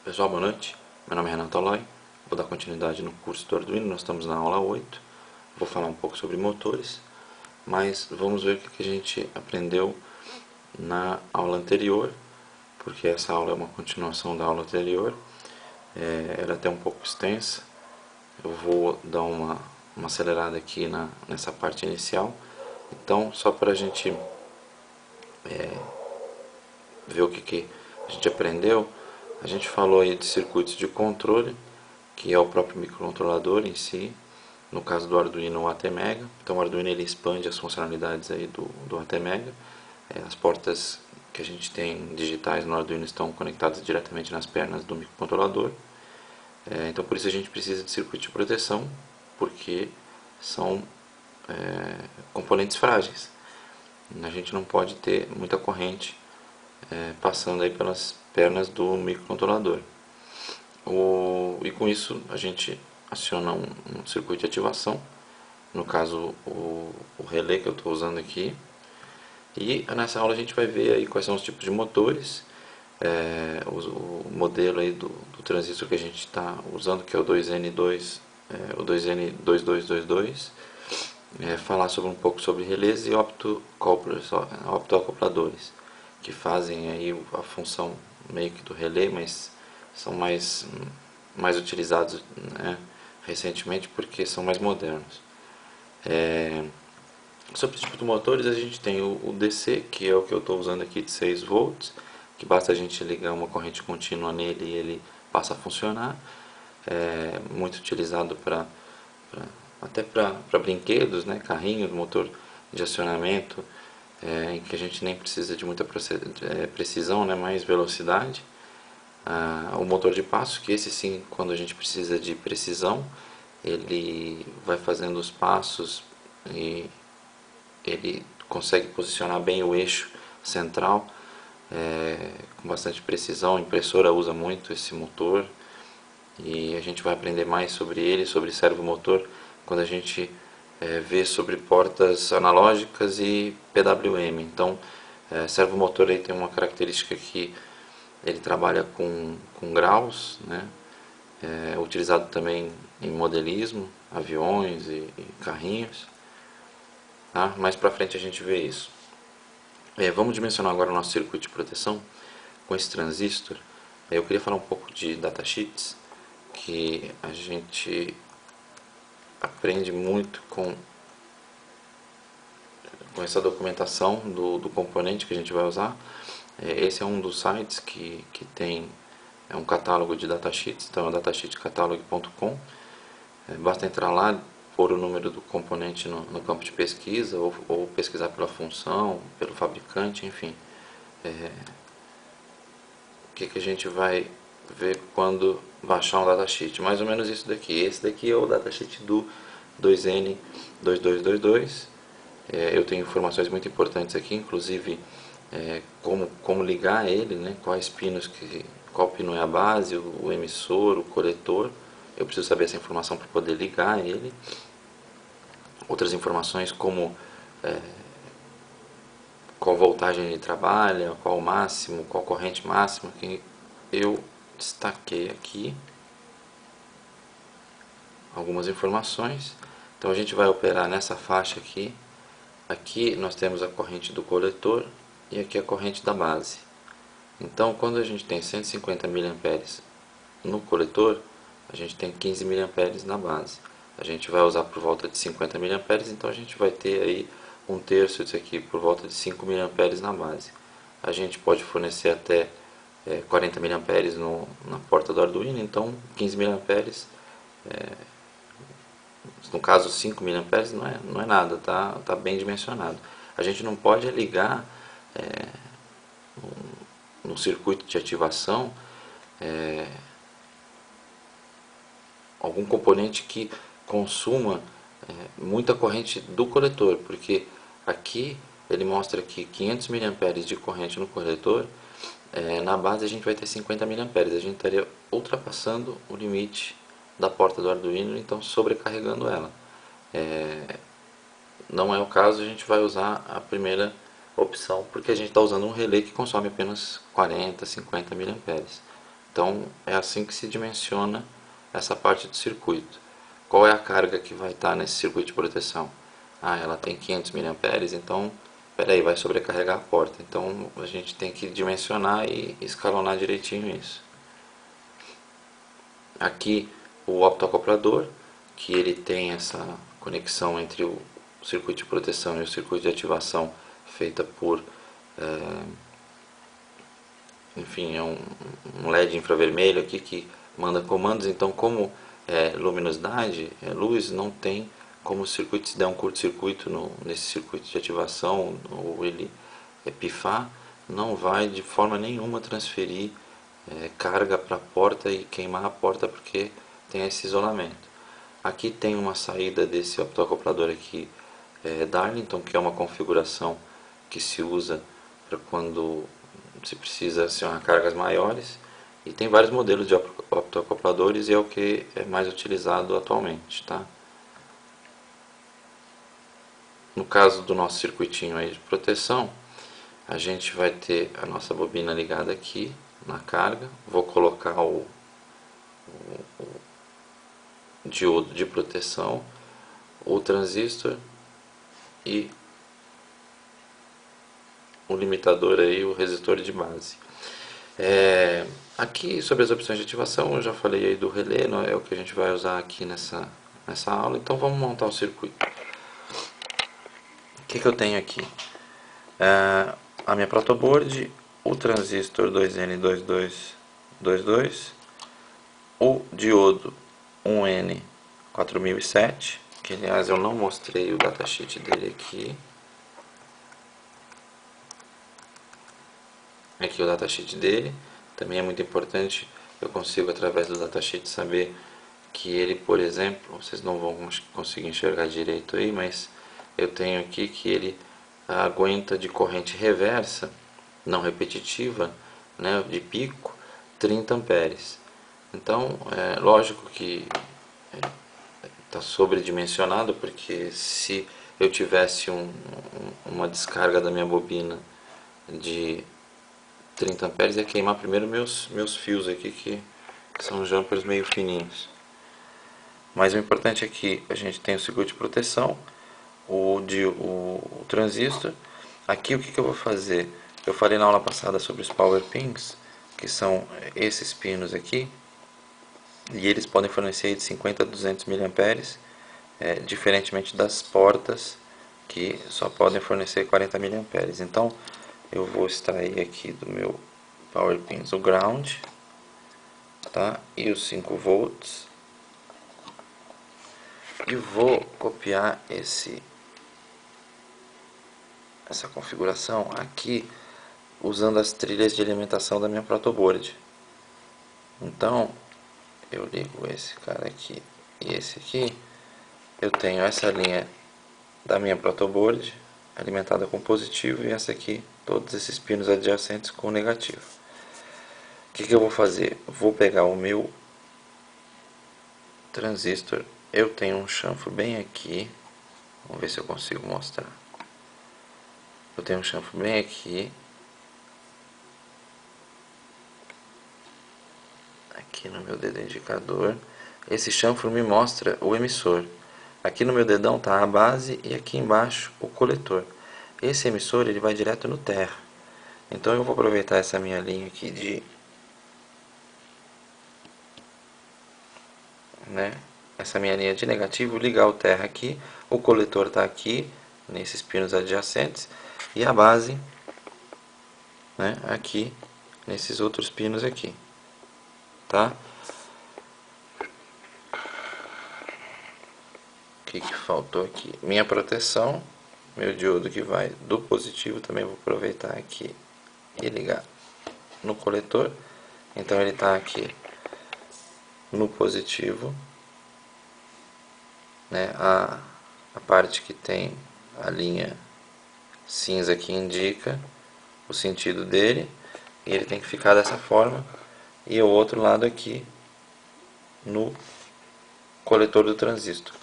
Pessoal, boa noite. Meu nome é Renato Aloy. Vou dar continuidade no curso do Arduino. Nós estamos na aula 8. Vou falar um pouco sobre motores, mas vamos ver o que a gente aprendeu na aula anterior, porque essa aula é uma continuação da aula anterior. Ela é até um pouco extensa. Eu vou dar uma acelerada aqui nessa parte inicial. Então, só para a gente ver o que a gente aprendeu, a gente falou aí de circuitos de controle, que é o próprio microcontrolador em si, no caso do Arduino o ATmega. Então o Arduino ele expande as funcionalidades aí do ATmega. As portas que a gente tem digitais no Arduino estão conectadas diretamente nas pernas do microcontrolador. Então por isso a gente precisa de circuito de proteção, porque são componentes frágeis. A gente não pode ter muita corrente passando aí pelas pernas do microcontrolador. E com isso a gente aciona um circuito de ativação, no caso o relé que eu estou usando aqui. E nessa aula a gente vai ver aí quais são os tipos de motores, o modelo aí do transistor que a gente está usando, que é o 2N2, o 2N2222, falar sobre um pouco sobre relés e optoacopladores, que fazem aí a função meio que do relé, mas são mais utilizados, né, recentemente, porque são mais modernos. Sobre os tipos de motores, a gente tem o DC, que é o que eu estou usando aqui de 6 volts, que basta a gente ligar uma corrente contínua nele e ele passa a funcionar. É muito utilizado até para brinquedos, né, carrinhos, motor de acionamento, em que a gente nem precisa de muita precisão, né, mais velocidade. O motor de passo, que esse sim, quando a gente precisa de precisão, ele vai fazendo os passos e ele consegue posicionar bem o eixo central com bastante precisão. A impressora usa muito esse motor e a gente vai aprender mais sobre ele, sobre servomotor, quando a gente vê sobre portas analógicas e PWM. Então, servomotor aí tem uma característica que ele trabalha com graus, né? Utilizado também em modelismo, aviões e carrinhos. Tá? Mais para frente a gente vê isso. Vamos dimensionar agora o nosso circuito de proteção com esse transistor. Eu queria falar um pouco de datasheets, que a gente aprende muito com essa documentação do componente que a gente vai usar. Esse é um dos sites que tem um catálogo de datasheets, então é datasheetcatalog.com. Basta entrar lá, pôr o número do componente no campo de pesquisa, ou pesquisar pela função, pelo fabricante, enfim. O que a gente vai ver quando baixar um datasheet? Mais ou menos isso daqui. Esse daqui é o datasheet do 2N2222. Eu tenho informações muito importantes aqui, inclusive como ligar ele, né? Quais pinos, qual pino é a base, o emissor, o coletor. Eu preciso saber essa informação para poder ligar ele. Outras informações como qual voltagem ele trabalha, qual o máximo, qual corrente máxima, que eu destaquei aqui algumas informações. Então a gente vai operar nessa faixa aqui. Aqui nós temos a corrente do coletor e aqui a corrente da base. Então quando a gente tem 150 mA no coletor, a gente tem 15 mA na base. A gente vai usar por volta de 50 mA, então a gente vai ter aí um terço disso aqui, por volta de 5 mA na base. A gente pode fornecer até 40 mA na porta do Arduino, então 15 mA, no caso 5 mA não é nada, tá bem dimensionado. A gente não pode ligar no circuito de ativação algum componente que consuma muita corrente do coletor, porque aqui ele mostra que 500 mA de corrente no coletor, na base a gente vai ter 50 mA, a gente estaria ultrapassando o limite da porta do Arduino, então sobrecarregando ela. Não é o caso, a gente vai usar a primeira opção, porque a gente está usando um relé que consome apenas 40, 50 mA. Então é assim que se dimensiona essa parte do circuito. Qual é a carga que vai estar nesse circuito de proteção? Ah, ela tem 500 mA, então peraí, vai sobrecarregar a porta. Então a gente tem que dimensionar e escalonar direitinho isso. Aqui o optoacoplador, que ele tem essa conexão entre o circuito de proteção e o circuito de ativação feita por, enfim, é um LED infravermelho aqui que manda comandos. Então, como luminosidade, luz, não tem como o circuito, se der um curto-circuito nesse circuito de ativação ou ele pifar, não vai de forma nenhuma transferir carga para a porta e queimar a porta, porque tem esse isolamento. Aqui tem uma saída desse optoacoplador aqui, Darlington, que é uma configuração que se usa para quando se precisa acionar cargas maiores, e tem vários modelos de optoacopladores e é o que é mais utilizado atualmente, tá? No caso do nosso circuitinho aí de proteção, a gente vai ter a nossa bobina ligada aqui na carga. Vou colocar o diodo de proteção, o transistor e o limitador aí, o resistor de base. Aqui sobre as opções de ativação, eu já falei aí do relé, não é o que a gente vai usar aqui nessa aula. Então vamos montar o circuito. O que eu tenho aqui? A minha protoboard, o transistor 2N2222, o diodo 1N4007, que aliás eu não mostrei o datasheet dele aqui. Aqui o datasheet dele, também é muito importante, eu consigo através do datasheet saber que ele, por exemplo, vocês não vão conseguir enxergar direito aí, mas eu tenho aqui que ele aguenta de corrente reversa, não repetitiva, né, de pico, 30 amperes. Então, é lógico que está sobredimensionado, porque se eu tivesse uma descarga da minha bobina de 30 amperes, ia queimar primeiro meus fios aqui, que são jumpers meio fininhos. Mas o importante é que a gente tem o circuito de proteção, o transistor. Aqui o que eu vou fazer? Eu falei na aula passada sobre os power pins, que são esses pinos aqui, e eles podem fornecer de 50 a 200 mA, diferentemente das portas, que só podem fornecer 40 mA. Então eu vou extrair aqui do meu power pins o ground, tá? E os 5 volts, e vou copiar essa configuração aqui usando as trilhas de alimentação da minha protoboard. Então eu ligo esse cara aqui e esse aqui. Eu tenho essa linha da minha protoboard alimentada com positivo e essa aqui, todos esses pinos adjacentes com negativo. O que eu vou fazer? Vou pegar o meu transistor. Eu tenho um chanfro bem aqui. Vamos ver se eu consigo mostrar. Eu tenho um chanfro bem aqui. Aqui no meu dedo indicador. Esse chanfro me mostra o emissor. Aqui no meu dedão está a base e aqui embaixo o coletor. Esse emissor ele vai direto no terra. Então eu vou aproveitar essa minha linha aqui essa minha linha de negativo, ligar o terra aqui, o coletor está aqui, nesses pinos adjacentes, e a base, aqui, nesses outros pinos aqui, tá? O que faltou aqui? Minha proteção, meu diodo que vai do positivo, também vou aproveitar aqui e ligar no coletor. Então ele está aqui no positivo, a parte que tem a linha cinza que indica o sentido dele, e ele tem que ficar dessa forma, e o outro lado aqui no coletor do transistor.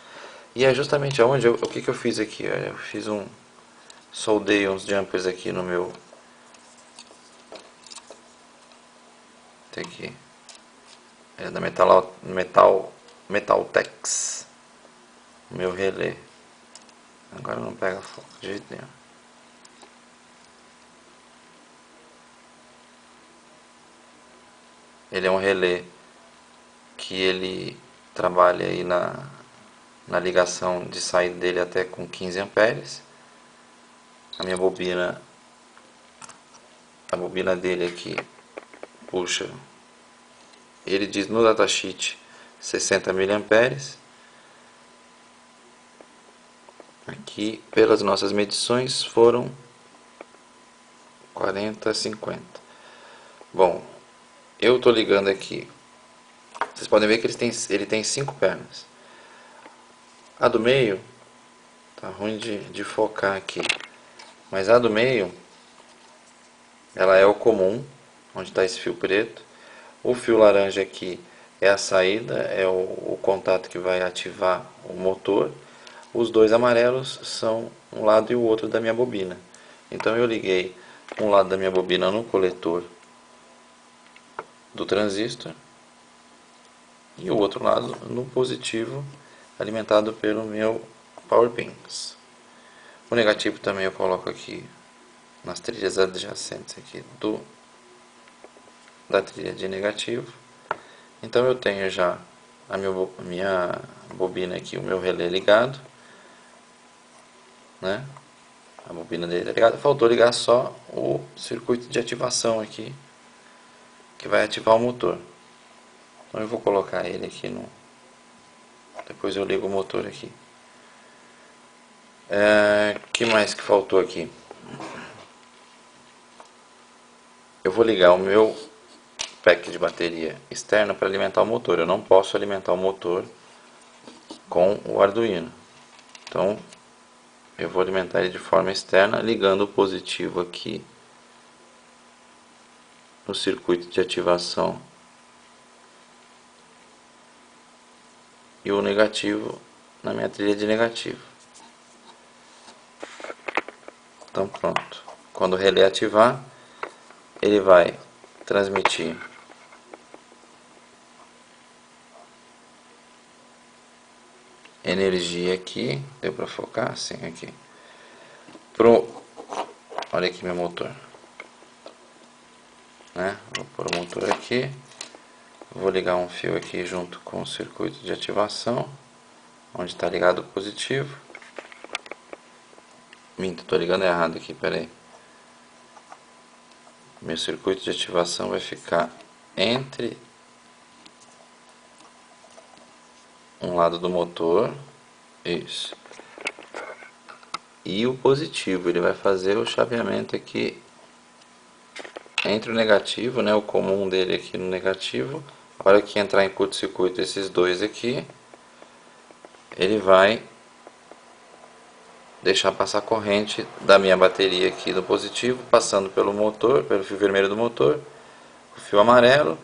E é justamente aonde o que eu fiz aqui, eu fiz soldei uns jumpers aqui no meu, aqui, é da Metaltex, meu relé. Agora não pega foco de jeito nenhum. Ele é um relé que ele trabalha aí na ligação de saída dele até com 15 amperes. A minha bobina, a bobina dele aqui puxa, ele diz no datasheet 60 miliamperes. Aqui pelas nossas medições foram 40, 50. Bom, eu estou ligando aqui. Vocês podem ver que ele tem 5 pernas. A do meio tá ruim de focar aqui, mas a do meio ela é o comum, onde está esse fio preto. O fio laranja aqui é a saída, é o contato que vai ativar o motor. Os dois amarelos são um lado e o outro da minha bobina. Então eu liguei um lado da minha bobina no coletor do transistor e o outro lado no positivo, alimentado pelo meu power pins. O negativo também eu coloco aqui nas trilhas adjacentes aqui da trilha de negativo. Então eu tenho já a minha bobina aqui, o meu relé ligado, né? A bobina dele é ligada. Faltou ligar só o circuito de ativação aqui, que vai ativar o motor. Então eu vou colocar ele aqui no... Depois eu ligo o motor aqui. Que mais que faltou aqui? Eu vou ligar o meu pack de bateria externa para alimentar o motor. Eu não posso alimentar o motor com o Arduino. Então eu vou alimentar ele de forma externa, ligando o positivo aqui no circuito de ativação e o negativo na minha trilha de negativo. Então pronto. Quando o relé ativar, ele vai transmitir energia aqui. Deu para focar? Sim, aqui. Olha aqui meu motor. Né? Vou pôr o motor aqui. Vou ligar um fio aqui junto com o circuito de ativação, onde está ligado o positivo. Minto, estou ligando errado aqui, peraí. Meu circuito de ativação vai ficar entre um lado do motor, isso, e o positivo. Ele vai fazer o chaveamento aqui entre o negativo, né, o comum dele aqui no negativo. A hora que entrar em curto-circuito esses dois aqui, ele vai deixar passar a corrente da minha bateria aqui do positivo, passando pelo motor, pelo fio vermelho do motor, o fio amarelo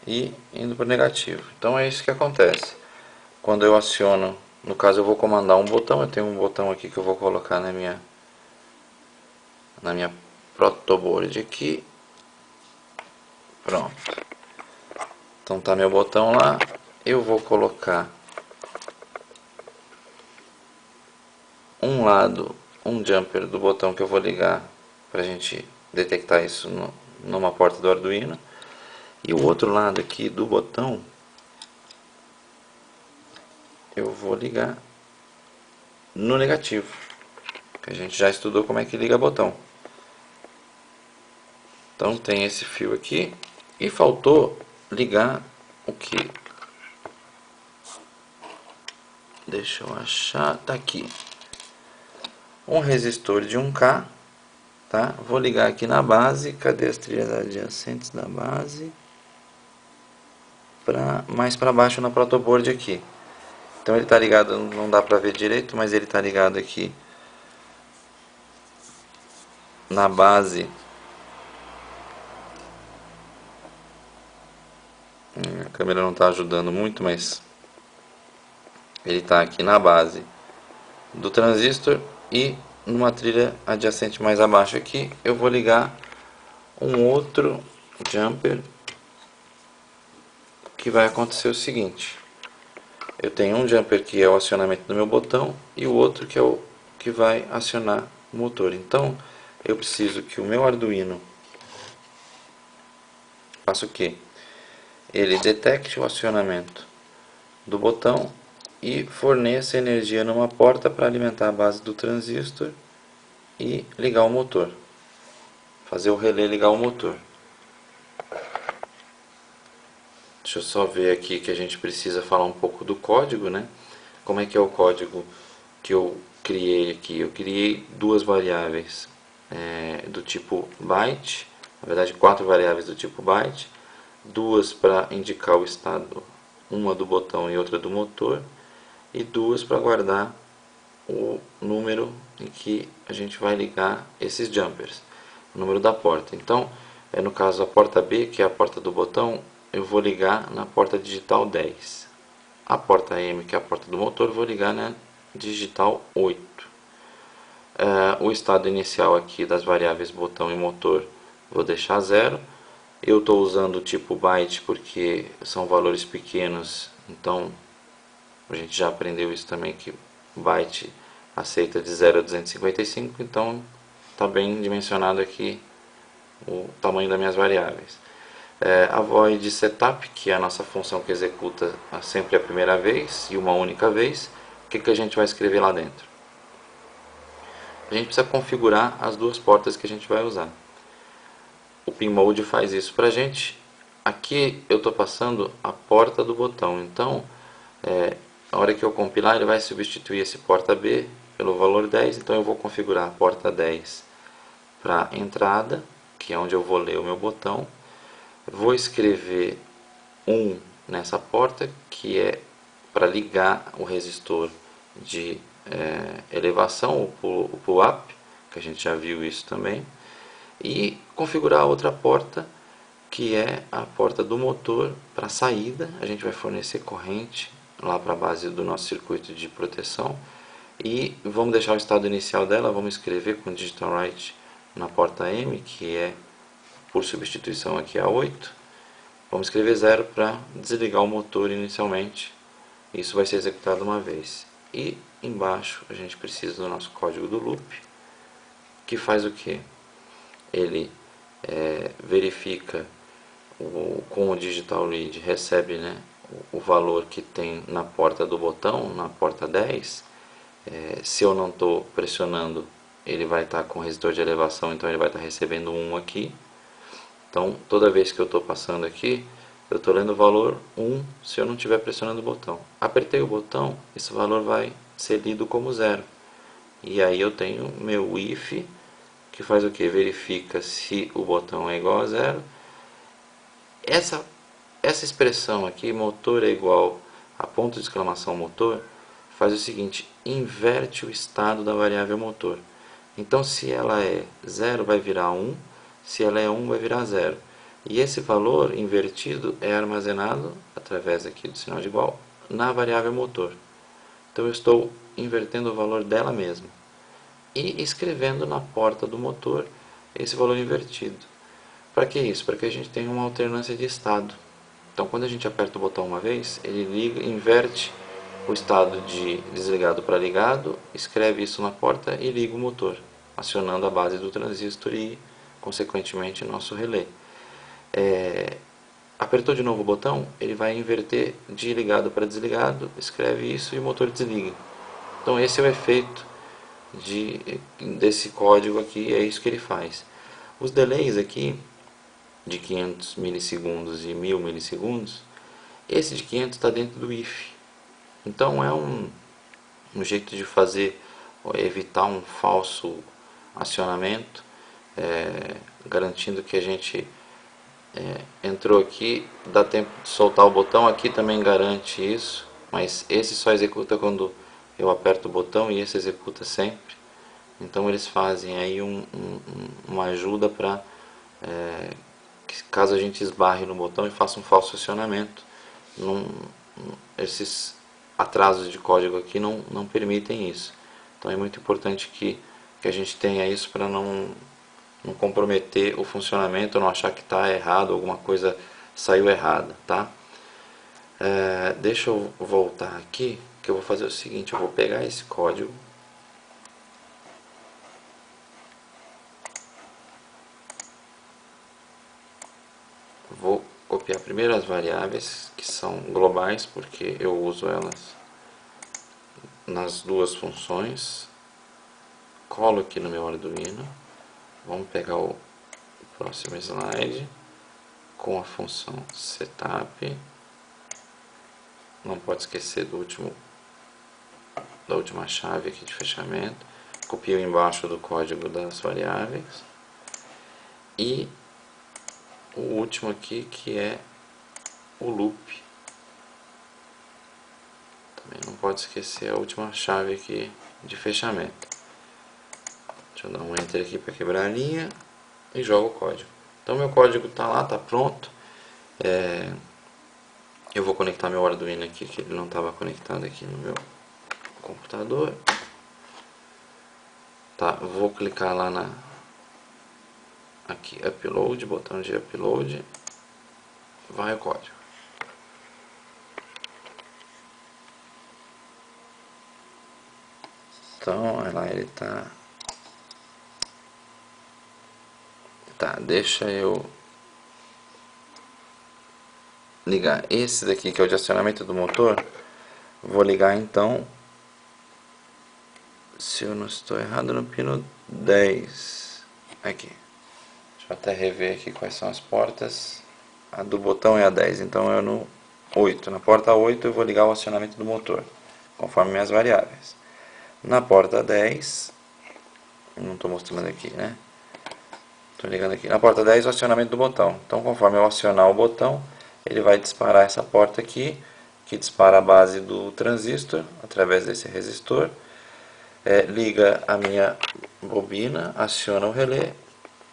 e indo para o negativo. Então é isso que acontece. Quando eu aciono, no caso eu vou comandar um botão, eu tenho um botão aqui que eu vou colocar na minha protoboard aqui. Pronto. Então tá meu botão lá, eu vou colocar um lado, um jumper do botão que eu vou ligar para a gente detectar isso numa porta do Arduino, e o outro lado aqui do botão eu vou ligar no negativo, que a gente já estudou como é que liga botão. Então tem esse fio aqui e faltou ligar o que? Deixa eu achar, tá aqui. Um resistor de 1K, tá? Vou ligar aqui na base. Cadê as trilhas adjacentes da base? Mais para baixo na protoboard aqui. Então ele está ligado, não dá para ver direito, mas ele está ligado aqui na base. A câmera não está ajudando muito, mas ele está aqui na base do transistor, e numa trilha adjacente mais abaixo aqui eu vou ligar um outro jumper que vai acontecer o seguinte: eu tenho um jumper que é o acionamento do meu botão e o outro que é o que vai acionar o motor. Então eu preciso que o meu Arduino faça o quê? Ele detecte o acionamento do botão e forneça energia numa porta para alimentar a base do transistor e ligar o motor, fazer o relé ligar o motor. Deixa eu só ver aqui que a gente precisa falar um pouco do código, né? Como é que é o código que eu criei aqui? Eu criei duas variáveis do tipo byte, na verdade 4 variáveis do tipo byte, duas para indicar o estado, uma do botão e outra do motor, e duas para guardar o número em que a gente vai ligar esses jumpers, o número da porta. Então, no caso a porta B, que é a porta do botão, eu vou ligar na porta digital 10. A porta M, que é a porta do motor, eu vou ligar na digital 8. O estado inicial aqui das variáveis botão e motor vou deixar 0. Eu estou usando o tipo byte porque são valores pequenos, então a gente já aprendeu isso também, que byte aceita de 0 a 255, então está bem dimensionado aqui o tamanho das minhas variáveis. A void setup, que é a nossa função que executa sempre a primeira vez e uma única vez, o que a gente vai escrever lá dentro? A gente precisa configurar as duas portas que a gente vai usar. O PinMode faz isso para a gente. Aqui eu estou passando a porta do botão, então na hora que eu compilar ele vai substituir esse porta B pelo valor 10, então eu vou configurar a porta 10 para entrada, que é onde eu vou ler o meu botão. Vou escrever 1 nessa porta, que é para ligar o resistor de elevação, o pull-up, que a gente já viu isso também, e configurar a outra porta, que é a porta do motor para saída. A gente vai fornecer corrente lá para a base do nosso circuito de proteção e vamos deixar o estado inicial dela, vamos escrever com digital write na porta M, que é por substituição aqui a 8. Vamos escrever 0 para desligar o motor inicialmente. Isso vai ser executado uma vez. E embaixo a gente precisa do nosso código do loop, que faz o que? Ele verifica com o digital read, recebe, né, o valor que tem na porta do botão, na porta 10. Se eu não estou pressionando, ele vai estar com resistor de elevação, então ele vai estar recebendo 1 aqui. Então toda vez que eu estou passando aqui, eu estou lendo o valor 1 se eu não estiver pressionando o botão. Apertei o botão, esse valor vai ser lido como 0. E aí eu tenho meu if, que faz o que? Verifica se o botão é igual a 0. Essa expressão aqui, motor é igual a ponto de exclamação motor, faz o seguinte: inverte o estado da variável motor. Então se ela é 0 vai virar 1, se ela é 1 vai virar 0. E esse valor invertido é armazenado, através aqui do sinal de igual, na variável motor. Então eu estou invertendo o valor dela mesma e escrevendo na porta do motor esse valor invertido. Para que isso? Para que a gente tenha uma alternância de estado. Então quando a gente aperta o botão uma vez, ele liga, inverte o estado de desligado para ligado, escreve isso na porta e liga o motor, acionando a base do transistor e consequentemente nosso relé. Apertou de novo o botão, ele vai inverter de ligado para desligado, escreve isso e o motor desliga. Então esse é o efeito desse código aqui, é isso que ele faz. Os delays aqui de 500 milissegundos e 1000 milissegundos, esse de 500 está dentro do if. Então é um jeito de fazer, evitar um falso acionamento, garantindo que a gente entrou aqui, dá tempo de soltar o botão. Aqui também garante isso, mas esse só executa quando eu aperto o botão e esse executa sempre. Então eles fazem aí uma ajuda para caso a gente esbarre no botão e faça um falso acionamento. Esses atrasos de código aqui não permitem isso. Então é muito importante que a gente tenha isso para não comprometer o funcionamento, não achar que está errado, alguma coisa saiu errada, tá? Deixa eu voltar aqui, que eu vou fazer o seguinte, eu vou pegar esse código, vou copiar primeiro as variáveis que são globais, porque eu uso elas nas duas funções, colo aqui no meu Arduino, vamos pegar o próximo slide, com a função setup, não pode esquecer da última chave aqui de fechamento, copio embaixo do código das variáveis, e o último aqui que é o loop, também não pode esquecer a última chave aqui de fechamento. Deixa eu dar um enter aqui para quebrar a linha e jogo o código. Então meu código está lá, está pronto. Eu vou conectar meu Arduino aqui, que ele não estava conectado aqui no meu computador. Tá, vou clicar lá aqui, upload, botão de upload, vai o código. Então, olha lá, ele tá, deixa eu ligar esse daqui, que é o de acionamento do motor. Vou ligar então, se eu não estou errado, no pino 10 aqui. Deixa eu até rever aqui quais são as portas. A do botão é a 10, então eu no 8. Na porta 8 eu vou ligar o acionamento do motor, conforme minhas variáveis. Na porta 10, não estou mostrando aqui, né? Estou ligando aqui. Na porta 10 o acionamento do botão. Então conforme eu acionar o botão, ele vai disparar essa porta aqui, que dispara a base do transistor, através desse resistor. Liga a minha bobina, aciona o relé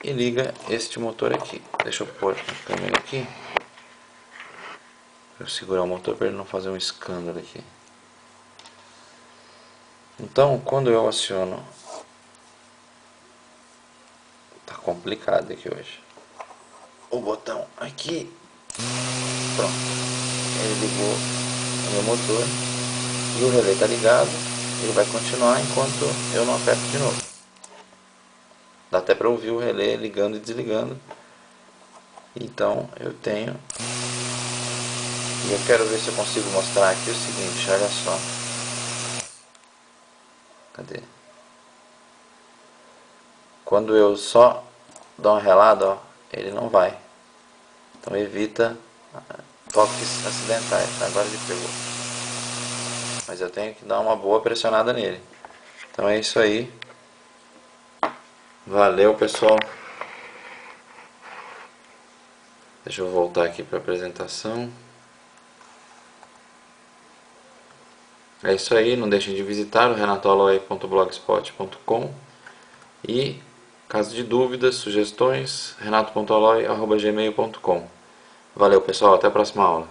e liga este motor aqui. Deixa eu pôr a câmera aqui, para eu segurar o motor para ele não fazer um escândalo aqui. Então, quando eu aciono, tá complicado aqui hoje, o botão aqui, pronto, ele ligou o meu motor e o relé está ligado, ele vai continuar enquanto eu não aperto de novo. Dá até para ouvir o relé ligando e desligando. Então eu tenho, e eu quero ver se eu consigo mostrar aqui o seguinte, olha só. Cadê? Quando eu só dou uma relada, ó, ele não vai. Então evita toques acidentais. Agora ele pegou. Mas eu tenho que dar uma boa pressionada nele. Então é isso aí. Valeu, pessoal. Deixa eu voltar aqui para a apresentação. É isso aí, não deixem de visitar o renatoaloy.blogspot.com e, caso de dúvidas, sugestões, renato.aloy@gmail.com. Valeu, pessoal, até a próxima aula.